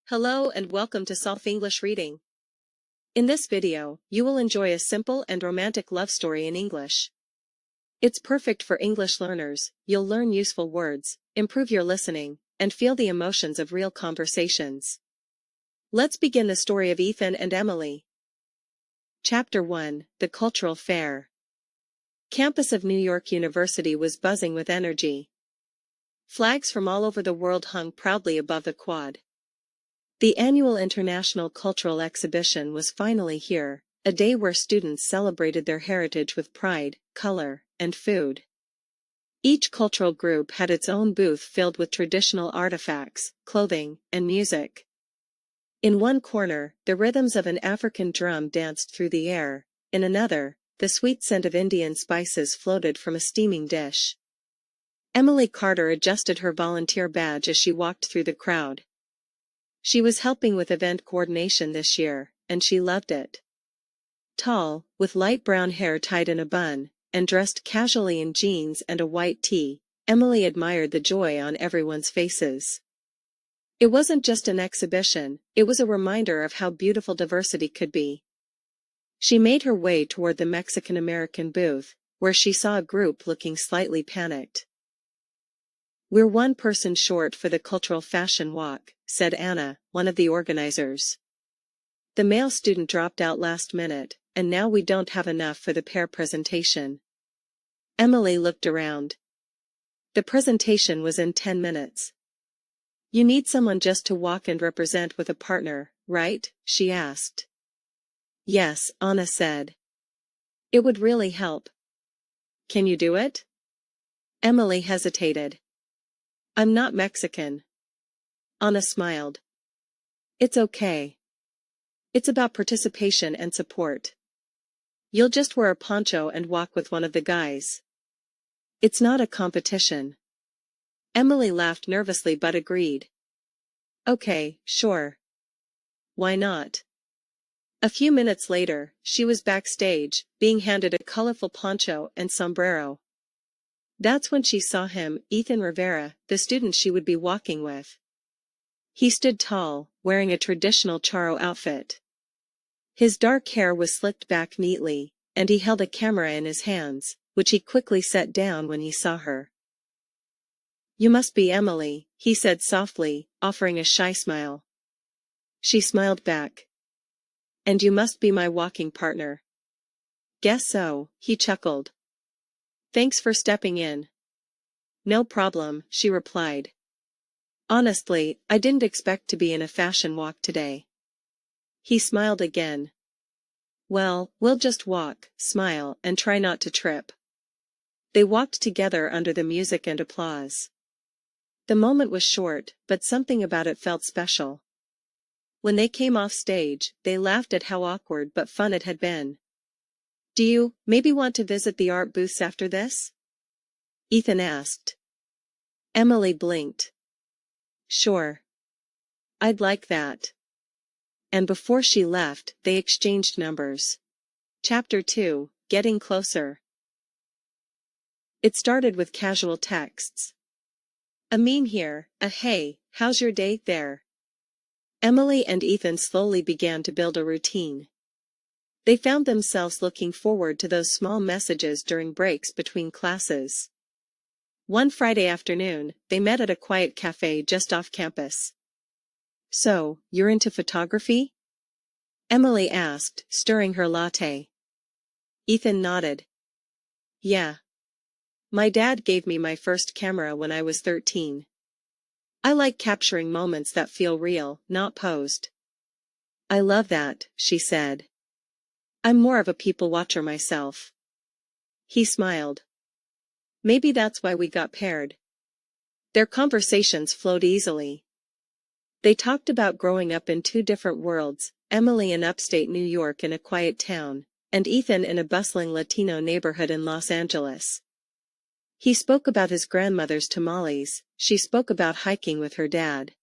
Hello and welcome to Solve English Reading. In this video, you will enjoy a simple and romantic love story in English. It's perfect for English learners. You'll learn useful words, improve your listening, and feel the emotions of real conversations. Let's begin the story of Ethan and Emily. Chapter 1: The Cultural Fair. Campus of New York University was buzzing with energy. Flags from all over the world hung proudly above the quad. The annual International Cultural Exhibition was finally here, a day where students celebrated their heritage with pride, color, and food. Each cultural group had its own booth filled with traditional artifacts, clothing, and music. In one corner, the rhythms of an African drum danced through the air. In another, the sweet scent of Indian spices floated from a steaming dish. Emily Carter adjusted her volunteer badge as she walked through the crowd. She was helping with event coordination this year, and she loved it. Tall, with light brown hair tied in a bun, and dressed casually in jeans and a white tee, Emily admired the joy on everyone's faces. It wasn't just an exhibition, it was a reminder of how beautiful diversity could be. She made her way toward the Mexican-American booth, where she saw a group looking slightly panicked. "We're one person short for the cultural fashion walk," said Anna, one of the organizers. "The male student dropped out last minute, and now we don't have enough for the pair presentation." Emily looked around. The presentation was in 10 minutes. "You need someone just to walk and represent with a partner, right?" she asked. "Yes," Anna said. "It would really help." "Can you do it?" Emily hesitated. "I'm not Mexican." Anna smiled. "It's okay. It's about participation and support. You'll just wear a poncho and walk with one of the guys. It's not a competition." Emily laughed nervously but agreed. "Okay, sure. Why not?" A few minutes later, she was backstage, being handed a colorful poncho and sombrero. That's when she saw him, Ethan Rivera, the student she would be walking with. He stood tall, wearing a traditional charro outfit. His dark hair was slicked back neatly, and he held a camera in his hands, which he quickly set down when he saw her. "You must be Emily," he said softly, offering a shy smile. She smiled back. "And you must be my walking partner." "Guess so," he chuckled. "Thanks for stepping in." "No problem," she replied. "Honestly, I didn't expect to be in a fashion walk today." He smiled again. "Well, we'll just walk, smile, and try not to trip." They walked together under the music and applause. The moment was short, but something about it felt special. When they came off stage, they laughed at how awkward but fun it had been. "Do you, maybe want to visit the art booths after this?" Ethan asked. Emily blinked. "Sure. I'd like that." And before she left, they exchanged numbers. Chapter 2: Getting Closer. It started with casual texts. "Amin here, hey, how's your day there?" Emily and Ethan slowly began to build a routine. They found themselves looking forward to those small messages during breaks between classes. One Friday afternoon, they met at a quiet cafe just off campus. "So, you're into photography?" Emily asked, stirring her latte. Ethan nodded. "Yeah. My dad gave me my first camera when I was 13. I like capturing moments that feel real, not posed." "I love that," she said. "I'm more of a people watcher myself." He smiled. "Maybe that's why we got paired." Their conversations flowed easily. They talked about growing up in two different worlds, Emily in upstate New York in a quiet town, and Ethan in a bustling Latino neighborhood in Los Angeles. He spoke about his grandmother's tamales, she spoke about hiking with her dad.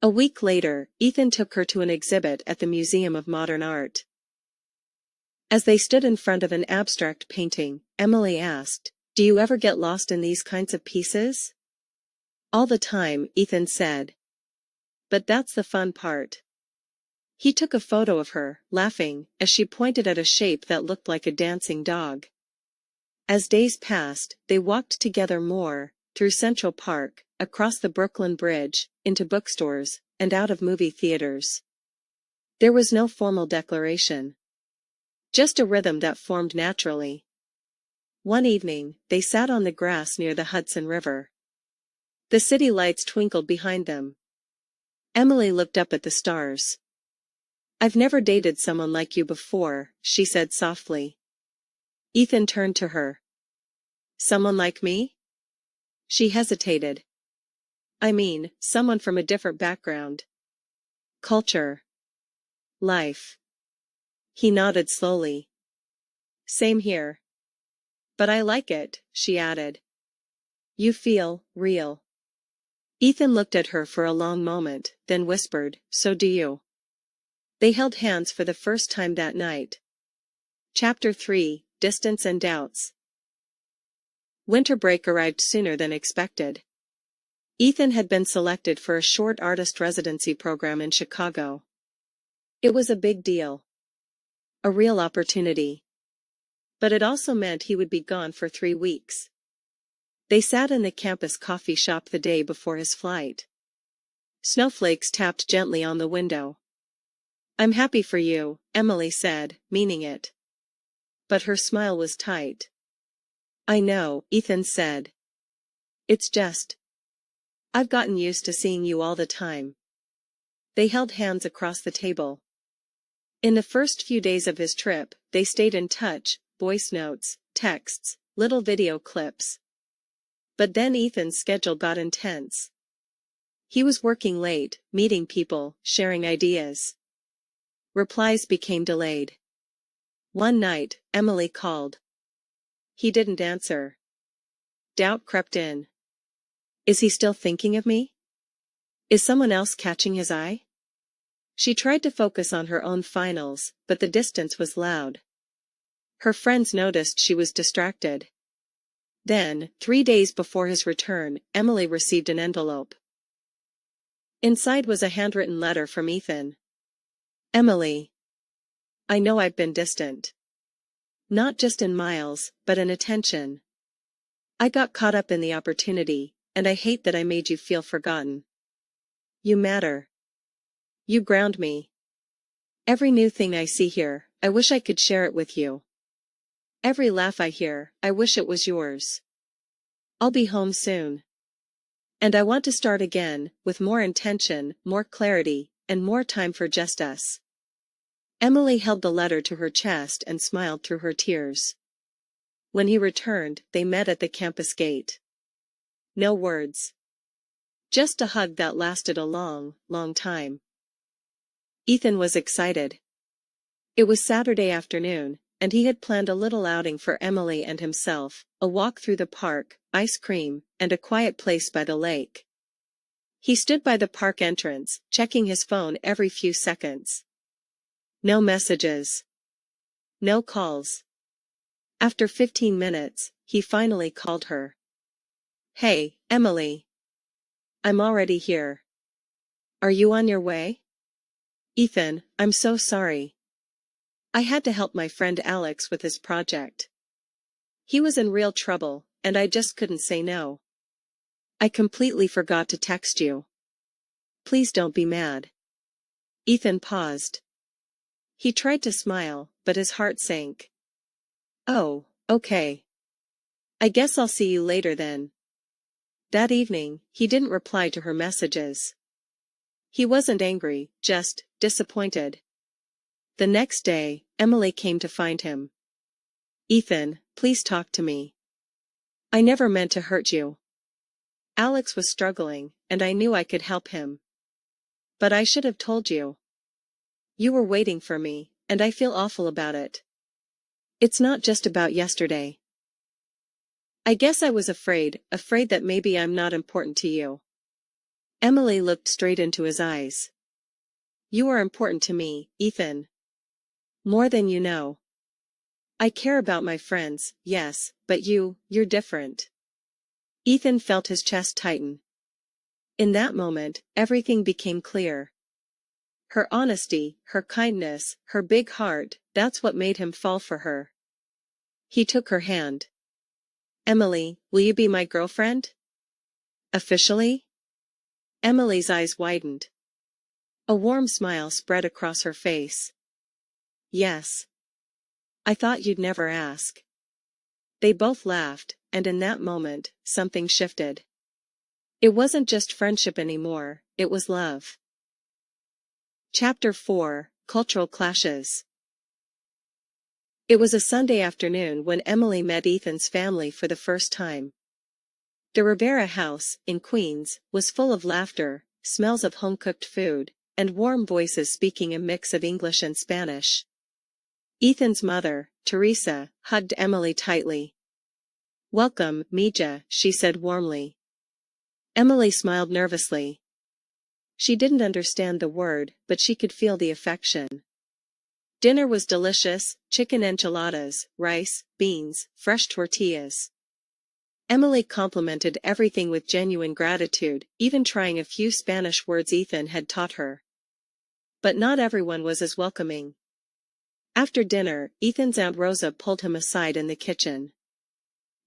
A week later, Ethan took her to an exhibit at the Museum of Modern Art. As they stood in front of an abstract painting, Emily asked, "Do you ever get lost in these kinds of pieces?" "All the time," Ethan said. but that's the fun part. He took a photo of her, laughing, as she pointed at a shape that looked like a dancing dog. As days passed, they walked together more, through Central Park, across the Brooklyn Bridge, into bookstores, and out of movie theaters. There was no formal declaration. Just a rhythm that formed naturally. One evening, they sat on the grass near the Hudson River. The city lights twinkled behind them. Emily looked up at the stars. "I've never dated someone like you before," she said softly. Ethan turned to her. "Someone like me?" She hesitated. "I mean, someone from a different background. Culture. Life." He nodded slowly. "Same here. But I like it," she added. "You feel real." Ethan looked at her for a long moment, then whispered, "So do you." They held hands for the first time that night. Chapter 3, Distance and Doubts. Winter break arrived sooner than expected. Ethan had been selected for a short artist residency program in Chicago. It was a big deal. A real opportunity. But it also meant he would be gone for 3 weeks. They sat in the campus coffee shop the day before his flight. Snowflakes tapped gently on the window. "I'm happy for you," Emily said, meaning it. But her smile was tight. "I know," Ethan said. "It's just, I've gotten used to seeing you all the time." They held hands across the table. In the first few days of his trip, they stayed in touch, voice notes, texts, little video clips. But then Ethan's schedule got intense. He was working late, meeting people, sharing ideas. Replies became delayed. One night, Emily called. He didn't answer. Doubt crept in. Is he still thinking of me? Is someone else catching his eye? She tried to focus on her own finals, but the distance was loud. Her friends noticed she was distracted. Then, 3 days before his return, Emily received an envelope. Inside was a handwritten letter from Ethan. "Emily. I know I've been distant. Not just in miles, but in attention. I got caught up in the opportunity, and I hate that I made you feel forgotten. You matter. You ground me. Every new thing I see here, I wish I could share it with you. Every laugh I hear, I wish it was yours. I'll be home soon. And I want to start again, with more intention, more clarity, and more time for just us." Emily held the letter to her chest and smiled through her tears. When he returned, they met at the campus gate. No words. Just a hug that lasted a long, long time. Ethan was excited. It was Saturday afternoon, and he had planned a little outing for Emily and himself, a walk through the park, ice cream, and a quiet place by the lake. He stood by the park entrance, checking his phone every few seconds. No messages. No calls. After 15 minutes, he finally called her. "Hey, Emily. I'm already here. Are you on your way?" "Ethan, I'm so sorry. I had to help my friend Alex with his project. He was in real trouble, and I just couldn't say no. I completely forgot to text you. Please don't be mad." Ethan paused. He tried to smile, but his heart sank. "Oh, okay. I guess I'll see you later then." That evening, he didn't reply to her messages. He wasn't angry, just disappointed. The next day, Emily came to find him. "Ethan, please talk to me. I never meant to hurt you. Alex was struggling, and I knew I could help him. But I should have told you. You were waiting for me, and I feel awful about it. It's not just about yesterday. I guess I was afraid that maybe I'm not important to you." Emily looked straight into his eyes. "You are important to me, Ethan. More than you know. I care about my friends, yes, but you're different." Ethan felt his chest tighten. In that moment, everything became clear. Her honesty, her kindness, her big heart, that's what made him fall for her. He took her hand. "Emily, will you be my girlfriend?" "Officially?" Emily's eyes widened. A warm smile spread across her face. "Yes. I thought you'd never ask." They both laughed, and in that moment, something shifted. It wasn't just friendship anymore, it was love. Chapter 4, Cultural Clashes. It was a Sunday afternoon when Emily met Ethan's family for the first time. The Rivera house, in Queens, was full of laughter, smells of home-cooked food, and warm voices speaking a mix of English and Spanish. Ethan's mother, Teresa, hugged Emily tightly. "Welcome, Mija," she said warmly. Emily smiled nervously. She didn't understand the word, but she could feel the affection. Dinner was delicious: chicken enchiladas, rice, beans, fresh tortillas. Emily complimented everything with genuine gratitude, even trying a few Spanish words Ethan had taught her. But not everyone was as welcoming. After dinner, Ethan's Aunt Rosa pulled him aside in the kitchen.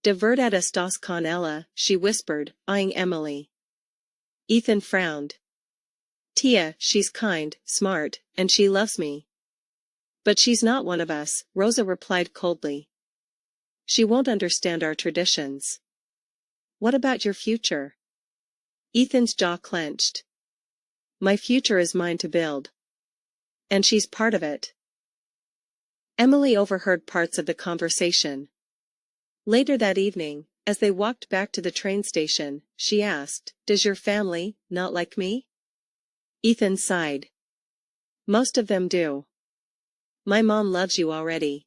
"De verdad estás con ella," she whispered, eyeing Emily. Ethan frowned. "Tia, she's kind, smart, and she loves me." "But she's not one of us," Rosa replied coldly. "She won't understand our traditions." "What about your future?" Ethan's jaw clenched. "My future is mine to build. And she's part of it." Emily overheard parts of the conversation. Later that evening, as they walked back to the train station, she asked, "Does your family not like me?" Ethan sighed. "Most of them do. My mom loves you already.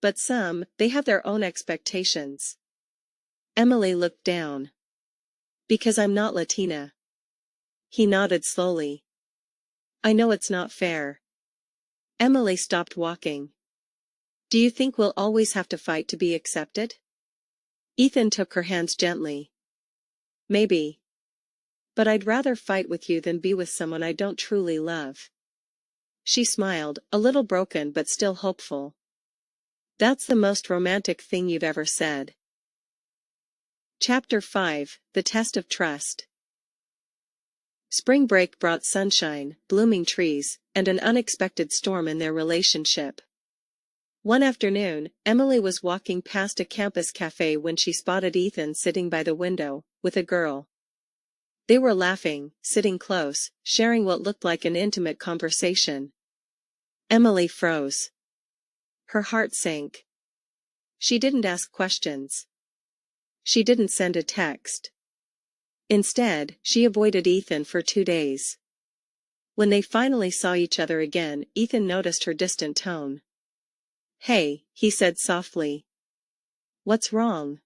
But some, they have their own expectations." Emily looked down. "Because I'm not Latina." He nodded slowly. "I know it's not fair." Emily stopped walking. "Do you think we'll always have to fight to be accepted?" Ethan took her hands gently. "Maybe. But I'd rather fight with you than be with someone I don't truly love." She smiled, a little broken but still hopeful. "That's the most romantic thing you've ever said." Chapter 5, The Test of Trust. Spring break brought sunshine, blooming trees, and an unexpected storm in their relationship. One afternoon, Emily was walking past a campus cafe when she spotted Ethan sitting by the window, with a girl. They were laughing, sitting close, sharing what looked like an intimate conversation. Emily froze. Her heart sank. She didn't ask questions. She didn't send a text. Instead, she avoided Ethan for 2 days. When they finally saw each other again, Ethan noticed her distant tone. "Hey," he said softly. "What's wrong?"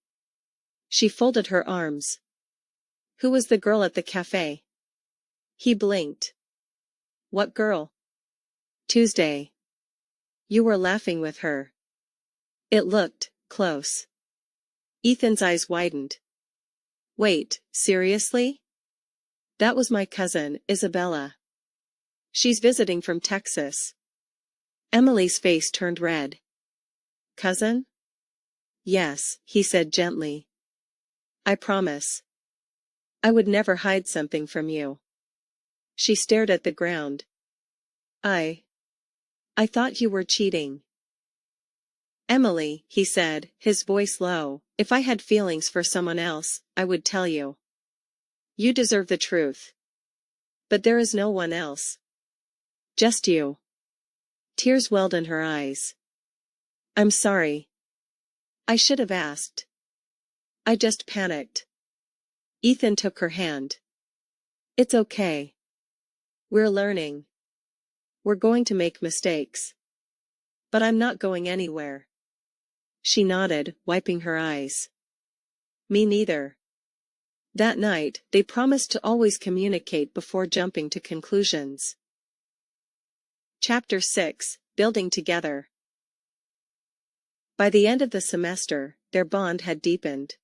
She folded her arms. "Who was the girl at the cafe?" He blinked. "What girl?" "Tuesday. You were laughing with her." It looked close. Ethan's eyes widened. "Wait, seriously?" "That was my cousin, Isabella. She's visiting from Texas." Emily's face turned red. "Cousin?" "Yes," he said gently. "I promise. I would never hide something from you." She stared at the ground. I thought you were cheating." "Emily," he said, his voice low, "if I had feelings for someone else, I would tell you. You deserve the truth. But there is no one else. Just you." Tears welled in her eyes. "I'm sorry. I should have asked. I just panicked." Ethan took her hand. "It's okay. We're learning. We're going to make mistakes. But I'm not going anywhere." She nodded, wiping her eyes. "Me neither." That night, they promised to always communicate before jumping to conclusions. Chapter 6, Building Together. By the end of the semester, their bond had deepened.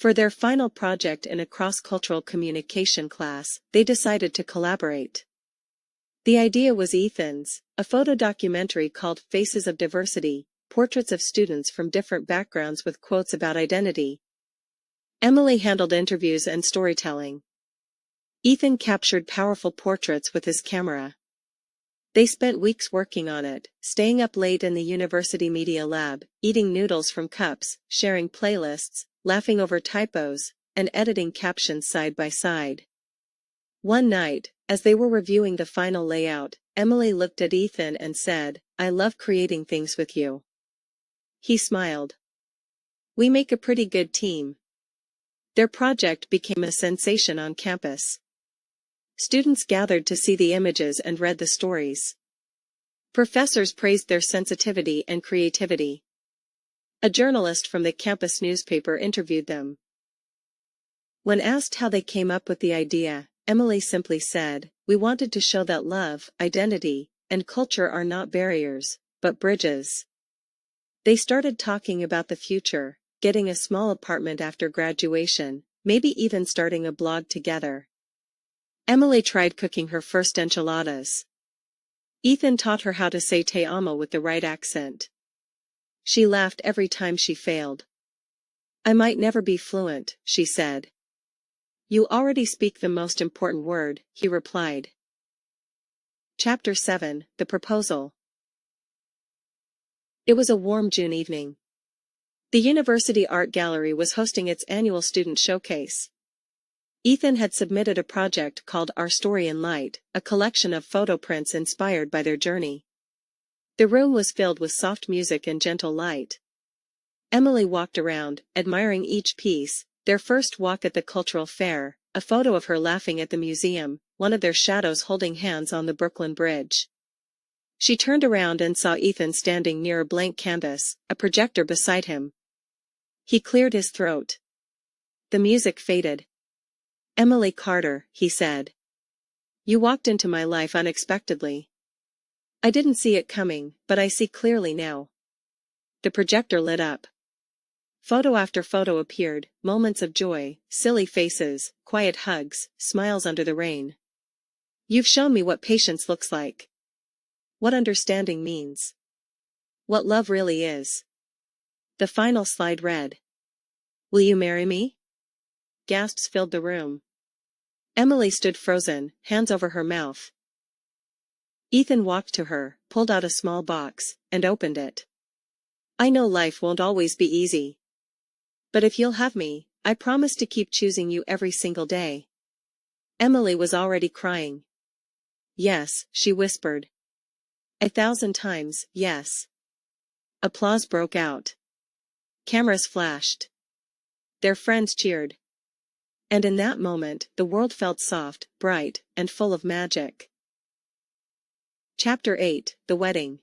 For their final project in a cross-cultural communication class, they decided to collaborate. The idea was Ethan's, a photo documentary called Faces of Diversity, portraits of students from different backgrounds with quotes about identity. Emily handled interviews and storytelling. Ethan captured powerful portraits with his camera. They spent weeks working on it, staying up late in the university media lab, eating noodles from cups, sharing playlists, laughing over typos, and editing captions side by side. One night, as they were reviewing the final layout, Emily looked at Ethan and said, "I love creating things with you." He smiled. "We make a pretty good team." Their project became a sensation on campus. Students gathered to see the images and read the stories. Professors praised their sensitivity and creativity. A journalist from the campus newspaper interviewed them. When asked how they came up with the idea, Emily simply said, "We wanted to show that love, identity, and culture are not barriers, but bridges." They started talking about the future, getting a small apartment after graduation, maybe even starting a blog together. Emily tried cooking her first enchiladas. Ethan taught her how to say te amo with the right accent. She laughed every time she failed. "I might never be fluent," she said. "You already speak the most important word," he replied. Chapter 7: The Proposal. It was a warm June evening. The University Art Gallery was hosting its annual student showcase. Ethan had submitted a project called Our Story in Light, a collection of photo prints inspired by their journey. The room was filled with soft music and gentle light. Emily walked around, admiring each piece, their first walk at the cultural fair, a photo of her laughing at the museum, one of their shadows holding hands on the Brooklyn Bridge. She turned around and saw Ethan standing near a blank canvas, a projector beside him. He cleared his throat. The music faded. "Emily Carter," he said. "You walked into my life unexpectedly. I didn't see it coming, but I see clearly now." The projector lit up. Photo after photo appeared, moments of joy, silly faces, quiet hugs, smiles under the rain. "You've shown me what patience looks like. What understanding means. What love really is." The final slide read, "Will you marry me?" Gasps filled the room. Emily stood frozen, hands over her mouth. Ethan walked to her, pulled out a small box, and opened it. "I know life won't always be easy. But if you'll have me, I promise to keep choosing you every single day." Emily was already crying. "Yes," she whispered. "1,000 times, yes." Applause broke out. Cameras flashed. Their friends cheered. And in that moment, the world felt soft, bright, and full of magic. Chapter 8: The Wedding.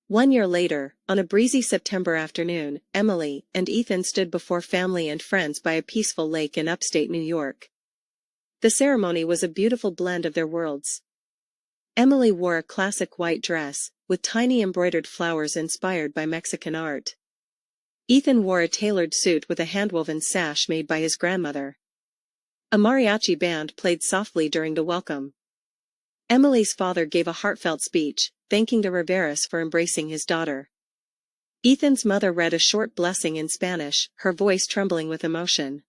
1 year later, on a breezy September afternoon, Emily and Ethan stood before family and friends by a peaceful lake in upstate New York. The ceremony was a beautiful blend of their worlds. Emily wore a classic white dress, with tiny embroidered flowers inspired by Mexican art. Ethan wore a tailored suit with a handwoven sash made by his grandmother. A mariachi band played softly during the welcome. Emily's father gave a heartfelt speech, thanking the Riveras for embracing his daughter. Ethan's mother read a short blessing in Spanish, her voice trembling with emotion.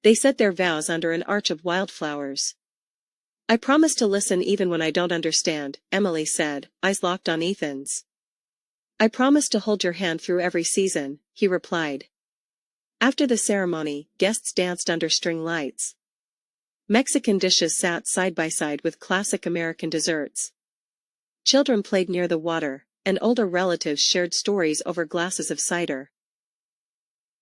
They said their vows under an arch of wildflowers. "I promise to listen even when I don't understand," Emily said, eyes locked on Ethan's. "I promise to hold your hand through every season," he replied. After the ceremony, guests danced under string lights. Mexican dishes sat side by side with classic American desserts. Children played near the water, and older relatives shared stories over glasses of cider.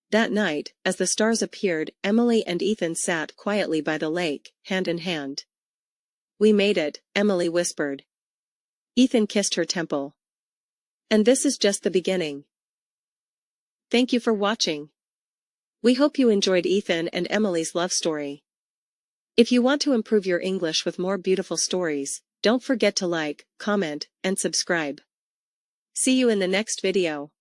That night, as the stars appeared, Emily and Ethan sat quietly by the lake, hand in hand. "We made it," Emily whispered. Ethan kissed her temple. "And this is just the beginning." Thank you for watching. We hope you enjoyed Ethan and Emily's love story. If you want to improve your English with more beautiful stories, don't forget to like, comment, and subscribe. See you in the next video.